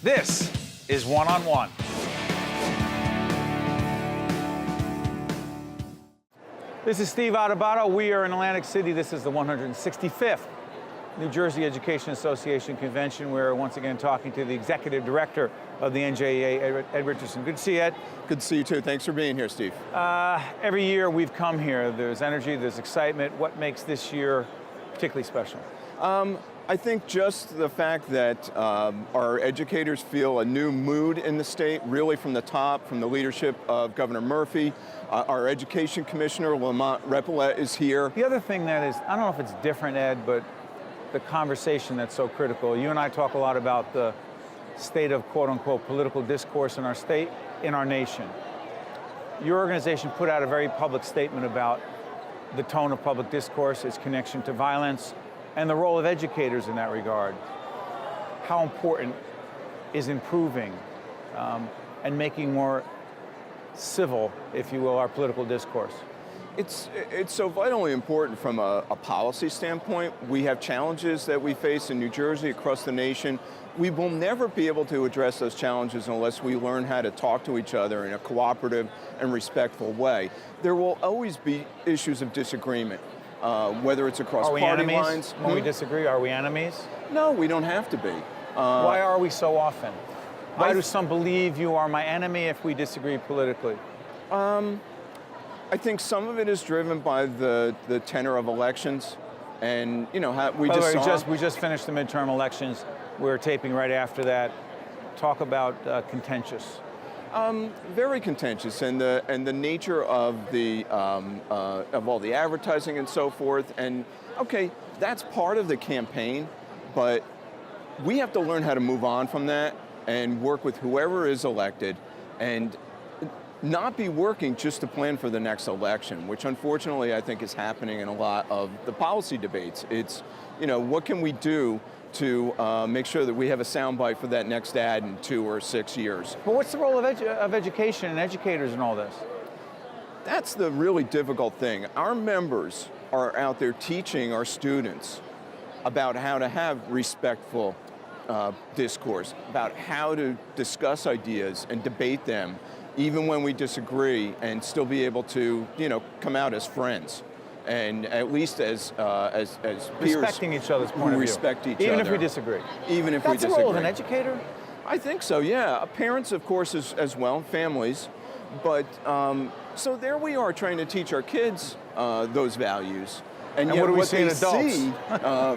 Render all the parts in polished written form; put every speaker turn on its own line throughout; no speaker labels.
This is One on One. This is Steve Adubato. We are in Atlantic City. This is the 165th New Jersey Education Association Convention. We're once again talking to the Executive Director of the NJEA, Ed Richardson. Good to see you, Ed.
Good to see you too. Thanks for being here, Steve.
Every year we've come here, there's energy, there's excitement. What makes this year particularly special?
I think just the fact that our educators feel a new mood in the state, really from the top, from the leadership of Governor Murphy. Our Education Commissioner, Lamont Repillette, is here.
The other thing that is, I don't know if it's different, Ed, but the conversation that's so critical. You and I talk a lot about the state of quote-unquote political discourse in our state, in our nation. Your organization put out a very public statement about the tone of public discourse, its connection to violence, and the role of educators in that regard. How important is improving and making more civil, if you will, our political discourse?
It's so vitally important from a policy standpoint. We have challenges that we face in New Jersey, across the nation. We will never be able to address those challenges unless we learn how to talk to each other in a cooperative and respectful way. There will always be issues of disagreement, whether it's across party lines.
When we disagree, are we enemies?
No, we don't have to be.
Why are we so often? Why do some believe you are my enemy if we disagree politically?
I think some of it is driven by the tenor of elections, and you know how we
By the way,
just
we just finished the midterm elections. We're taping right after that. Talk about contentious.
Very contentious, and the nature of of all the advertising and so forth. And okay, that's part of the campaign, but we have to learn how to move on from that and work with whoever is elected, and not be working just to plan for the next election, which unfortunately I think is happening in a lot of the policy debates. It's, you know, what can we do to make sure that we have a soundbite for that next ad in 2 or 6 years?
But what's the role of education and educators in all this?
That's the really difficult thing. Our members are out there teaching our students about how to have respectful discourse, about how to discuss ideas and debate them, even when we disagree, and still be able to, you know, come out as friends, and at least as peers.
Respecting each other's point of view.
Respect each other.
Even if we disagree.
Even if we disagree.
That's the role of an educator?
I think so, yeah. Parents, of course, as well, families. But, so there we are trying to teach our kids those values. And yet
what do we
what
see
they
in adults?
see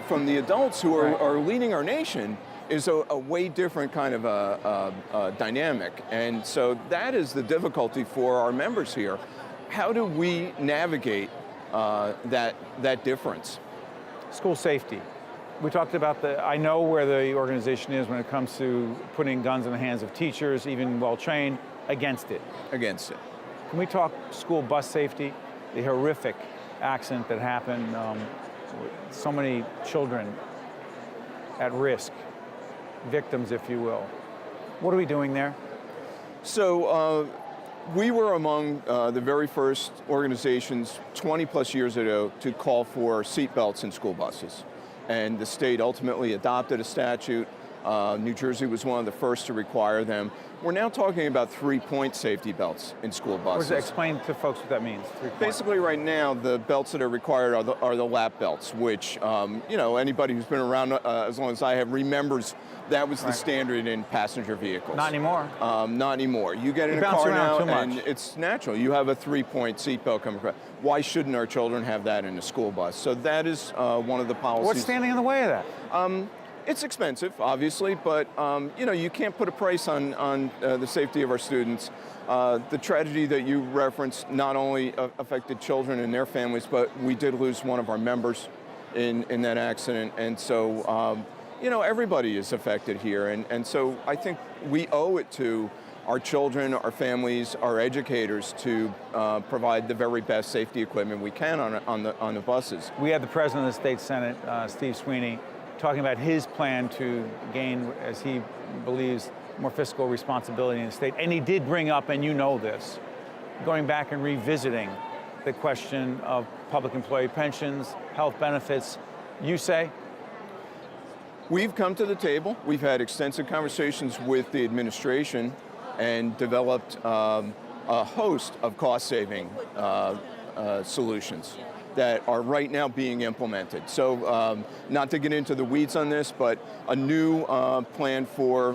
from the adults who are leading our nation is a way different kind of a dynamic. And so that is the difficulty for our members here. How do we navigate that difference?
School safety. We talked about I know where the organization is when it comes to putting guns in the hands of teachers, even well-trained, against it.
Against it.
Can we talk school bus safety? The horrific accident that happened, so many children at risk. Victims, if you will. What are we doing there?
So we were among the very first organizations 20 plus years ago to call for seatbelts in school buses. And the state ultimately adopted a statute. New Jersey was one of the first to require them. We're now talking about 3-point safety belts in school buses.
Explain to folks what that means. 3-point.
Basically, right now, the belts that are required are the lap belts, which, you know, anybody who's been around as long as I have remembers that was the standard in passenger vehicles.
Not anymore.
Not anymore. You get in a car now, and it's natural. You have a 3-point seatbelt coming across. Why shouldn't our children have that in a school bus? So that is one of the policies.
What's standing in the way of that?
It's expensive, obviously, but you know, you can't put a price on the safety of our students. The tragedy that you referenced not only affected children and their families, but we did lose one of our members in that accident, and so you know, everybody is affected here, and so I think we owe it to our children, our families, our educators to provide the very best safety equipment we can on the buses.
We had the President of the State Senate, Steve Sweeney, talking about his plan to gain, as he believes, more fiscal responsibility in the state. And he did bring up, and you know this, going back and revisiting the question of public employee pensions, health benefits. You say?
We've come to the table. We've had extensive conversations with the administration and developed a host of cost-saving solutions that are right now being implemented. So not to get into the weeds on this, but a new plan for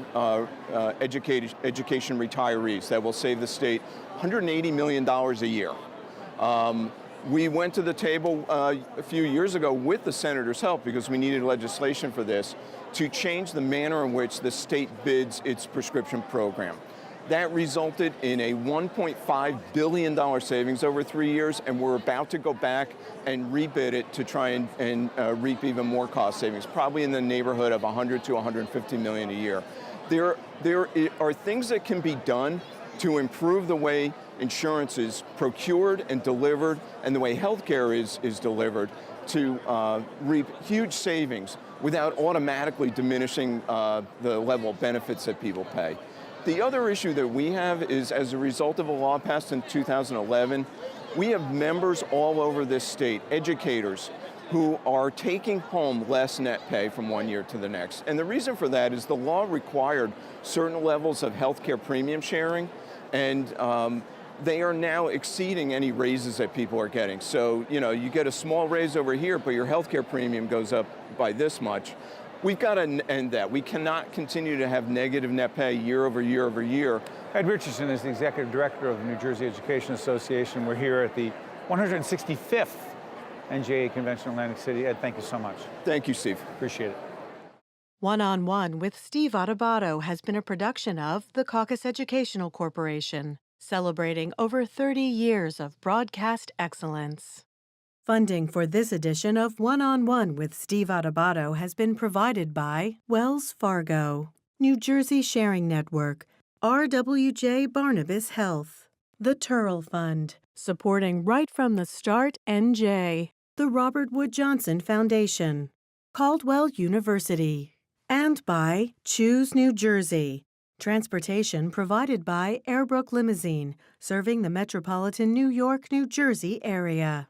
education retirees that will save the state $180 million a year. We went to the table a few years ago with the senator's help because we needed legislation for this to change the manner in which the state bids its prescription program. That resulted in a $1.5 billion savings over 3 years, and we're about to go back and rebid it to try and reap even more cost savings, probably in the neighborhood of 100 to 150 million a year. There are things that can be done to improve the way insurance is procured and delivered and the way healthcare is delivered to reap huge savings without automatically diminishing the level of benefits that people pay. The other issue that we have is, as a result of a law passed in 2011, we have members all over this state, educators, who are taking home less net pay from one year to the next. And the reason for that is the law required certain levels of healthcare premium sharing, and they are now exceeding any raises that people are getting. So, you know, you get a small raise over here, but your healthcare premium goes up by this much. We've got to end that. We cannot continue to have negative net pay year over year over year.
Ed Richardson is the Executive Director of the New Jersey Education Association. We're here at the 165th NJEA Convention in Atlantic City. Ed, thank you so much.
Thank you, Steve.
Appreciate it.
One-on-One with Steve Adubato has been a production of the Caucus Educational Corporation, celebrating over 30 years of broadcast excellence. Funding for this edition of One-on-One with Steve Adubato has been provided by Wells Fargo, New Jersey Sharing Network, RWJ Barnabas Health, the Turrell Fund, supporting Right from the Start NJ, the Robert Wood Johnson Foundation, Caldwell University, and by Choose New Jersey. Transportation provided by Airbrook Limousine, serving the metropolitan New York, New Jersey area.